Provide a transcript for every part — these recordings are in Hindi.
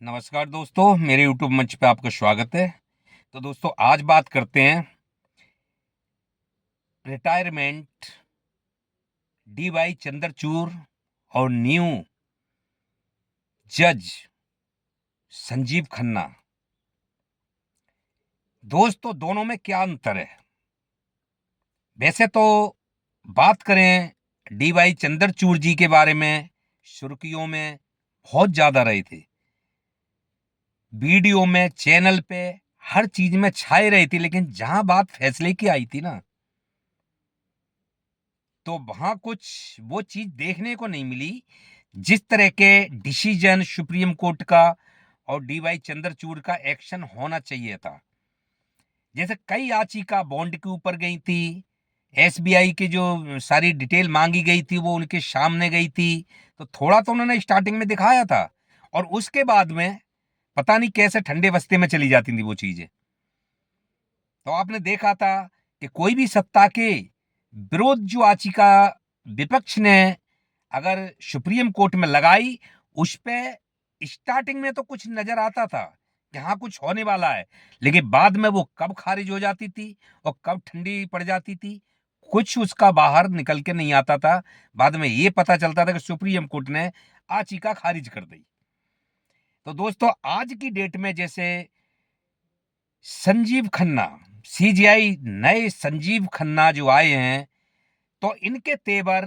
नमस्कार दोस्तों, मेरे YouTube मंच पे आपका स्वागत है। तो दोस्तों आज बात करते हैं रिटायरमेंट DY चंद्रचूड़ और न्यू जज संजीव खन्ना। दोस्तों दोनों में क्या अंतर है? वैसे तो बात करें DY चंद्रचूड़ जी के बारे में, सुर्खियों में बहुत ज्यादा रहे थे, वीडियो में, चैनल पे, हर चीज में छाए रहे थे। लेकिन जहां बात फैसले की आई थी ना, तो वहां कुछ वो चीज देखने को नहीं मिली। जिस तरह के डिसीजन सुप्रीम कोर्ट का और DY चंद्रचूड़ का एक्शन होना चाहिए था, जैसे कई याचिका बॉन्ड के ऊपर गई थी, SBI की जो सारी डिटेल मांगी गई थी वो उनके सामने गई थी, तो थोड़ा तो उन्होंने स्टार्टिंग में दिखाया था और उसके बाद में पता नहीं कैसे ठंडे बस्ते में चली जाती थी वो चीजें। तो आपने देखा था कि कोई भी सत्ता के विरोध जो याचिका विपक्ष ने अगर सुप्रीम कोर्ट में लगाई, उस पे स्टार्टिंग में तो कुछ नजर आता था कि हाँ कुछ होने वाला है, लेकिन बाद में वो कब खारिज हो जाती थी और कब ठंडी पड़ जाती थी, कुछ उसका बाहर निकल के नहीं आता था। बाद में ये पता चलता था कि सुप्रीम कोर्ट ने याचिका खारिज कर दी। तो दोस्तों आज की डेट में जैसे संजीव खन्ना, CGI नए संजीव खन्ना जो आए हैं, तो इनके तेवर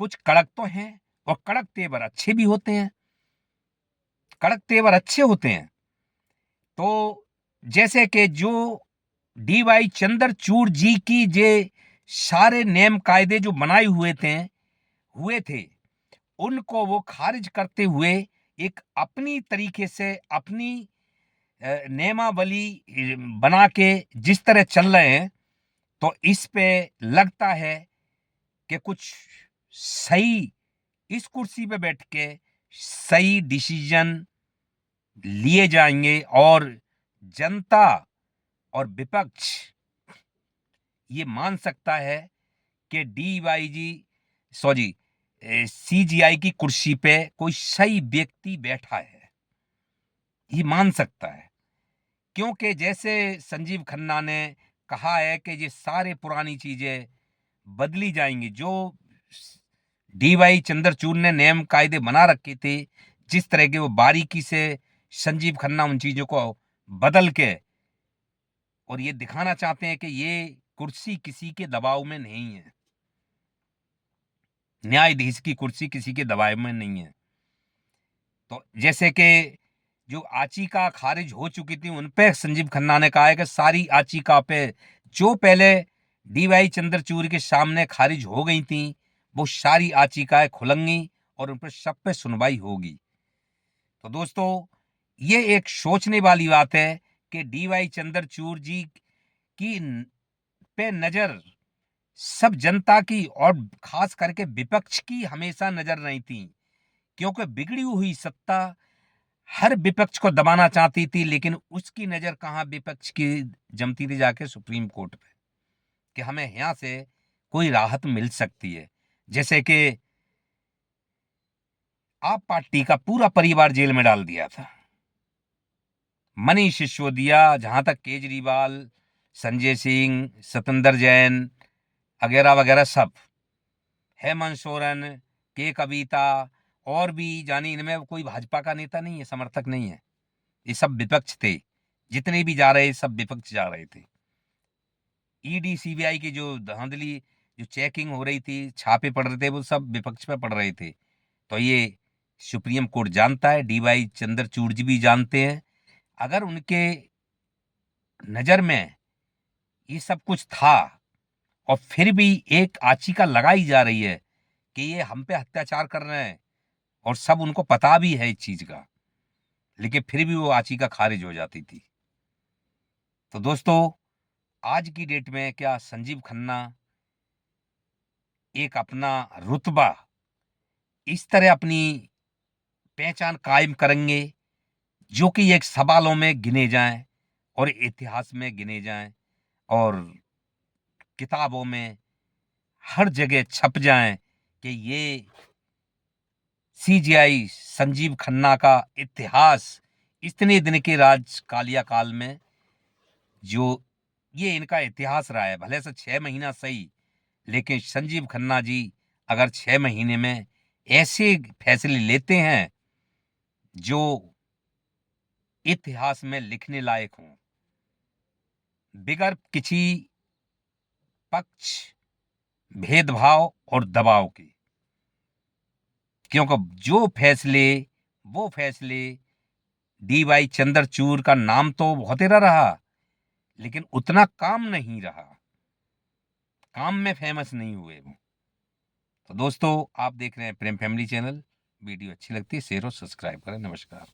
कुछ कड़क तो हैं और कड़क तेवर अच्छे भी होते हैं, कड़क तेवर अच्छे होते हैं। तो जैसे कि जो DY चंद्रचूड़ जी की जे सारे नेम कायदे जो बनाए हुए थे उनको वो खारिज करते हुए एक अपनी तरीके से अपनी नेमावली बना के जिस तरह चल रहे हैं, तो इस पे लगता है कि कुछ सही, इस कुर्सी पे बैठ के सही डिसीजन लिए जाएंगे और जनता और विपक्ष ये मान सकता है कि CGI की कुर्सी पे कोई सही व्यक्ति बैठा है, ये मान सकता है। क्योंकि जैसे संजीव खन्ना ने कहा है कि ये सारे पुरानी चीजें बदली जाएंगी, जो DY चंद्रचूड़ ने नियम कायदे बना रखे थे, जिस तरह के वो बारीकी से संजीव खन्ना उन चीजों को बदल के और ये दिखाना चाहते हैं कि ये कुर्सी किसी के दबाव में नहीं है, न्यायाधीश की कुर्सी किसी के दबाव में नहीं है। तो जैसे कि जो याचिका खारिज हो चुकी थी उन पे संजीव खन्ना ने कहा है कि सारी याचिका पे जो पहले DY चंद्रचूड़ के सामने खारिज हो गई थी वो सारी याचिकाएं खुलेंगी और उन पर सब पे सुनवाई होगी। तो दोस्तों ये एक सोचने वाली बात है कि DY चंद्रचूड़ जी की पे नजर सब जनता की और खास करके विपक्ष की हमेशा नजर नहीं थी, क्योंकि बिगड़ी हुई सत्ता हर विपक्ष को दबाना चाहती थी, लेकिन उसकी नजर कहां विपक्ष की जमती थी, जाके सुप्रीम कोर्ट पे, कि हमें यहां से कोई राहत मिल सकती है। जैसे कि आप पार्टी का पूरा परिवार जेल में डाल दिया था, मनीष सिसोदिया, जहां तक केजरीवाल, संजय सिंह, सत्येंद्र जैन वगैरह वगैरह सब, हेमंत सोरेन, के कविता और भी जानी, इनमें कोई भाजपा का नेता नहीं है, समर्थक नहीं है, ये सब विपक्ष थे। जितने भी जा रहे सब विपक्ष जा रहे थे। ED CBI की जो धांधली, जो चेकिंग हो रही थी, छापे पड़ रहे थे, वो सब विपक्ष पे पड़ रहे थे। तो ये सुप्रीम कोर्ट जानता है, DY चंद्रचूड़ जी भी जानते हैं। अगर उनके नजर में ये सब कुछ था और फिर भी एक याचिका लगाई जा रही है कि ये हम पे अत्याचार कर रहे हैं, और सब उनको पता भी है इस चीज का, लेकिन फिर भी वो याचिका खारिज हो जाती थी। तो दोस्तों आज की डेट में क्या संजीव खन्ना एक अपना रुतबा इस तरह अपनी पहचान कायम करेंगे जो कि एक सवालों में गिने जाएं और इतिहास में गिने जाएं और किताबों में हर जगह छप जाएं कि ये CGI संजीव खन्ना का इतिहास इतने दिन के राजकालिया काल में जो ये इनका इतिहास रहा है, भले से 6 महीना सही, लेकिन संजीव खन्ना जी अगर 6 महीने में ऐसे फैसले लेते हैं जो इतिहास में लिखने लायक हों, बिगर किसी पक्ष, भेदभाव और दबाव के, क्योंकि वो फैसले डी.वाई. चंद्रचूड़ का नाम तो बहुतेरा रहा, लेकिन उतना काम नहीं रहा, काम में फेमस नहीं हुए वो। तो दोस्तों, आप देख रहे हैं प्रेम फैमिली चैनल। वीडियो अच्छी लगती है शेयर और सब्सक्राइब करें। नमस्कार।